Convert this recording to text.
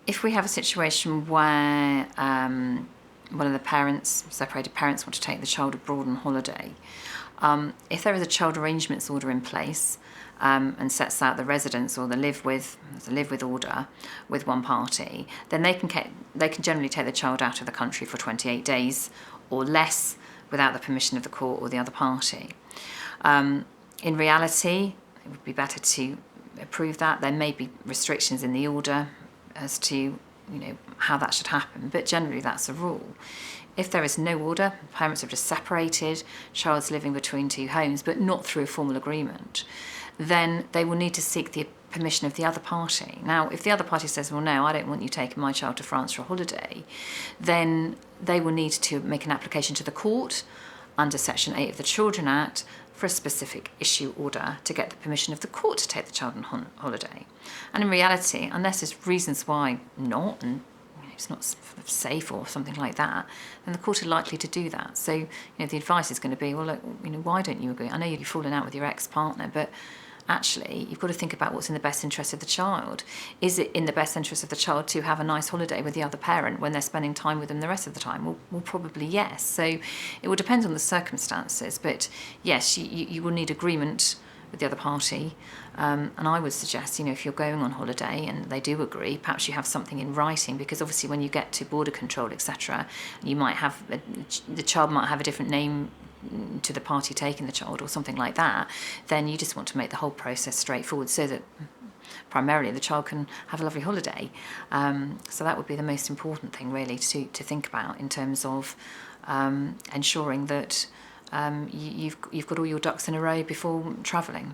If we have a situation where one of the parents, separated parents, want to take the child abroad on holiday, if there is a child arrangements order in place and sets out the residence or the live with order with one party, then they can generally take the child out of the country for 28 days or less without the permission of the court or the other party. In reality, it would be better to approve that. There may be restrictions in the order as to how that should happen, but generally that's a rule. If there is no order, parents have just separated, child's living between two homes but not through a formal agreement, then they will need to seek the permission of the other party. Now, if the other party says, well, no, I don't want you taking my child to France for a holiday, then they will need to make an application to the court under Section 8 of the Children Act for a specific issue order to get the permission of the court to take the child on holiday. And in reality, unless there's reasons why not, and it's not safe or something like that, then the court are likely to do that. So, the advice is going to be, well, look, why don't you agree? I know you've fallen out with your ex-partner, but actually, you've got to think about what's in the best interest of the child. Is it in the best interest of the child to have a nice holiday with the other parent when they're spending time with them the rest of the time? Well, probably yes. So it will depend on the circumstances, but yes, you will need agreement with the other party. And I would suggest, if you're going on holiday and they do agree, perhaps you have something in writing, because obviously when you get to border control, etc., you might have the child might have a different name to the party taking the child or something like that. Then you just want to make the whole process straightforward so that primarily the child can have a lovely holiday. So that would be the most important thing really to think about in terms of ensuring that you've got all your ducks in a row before travelling.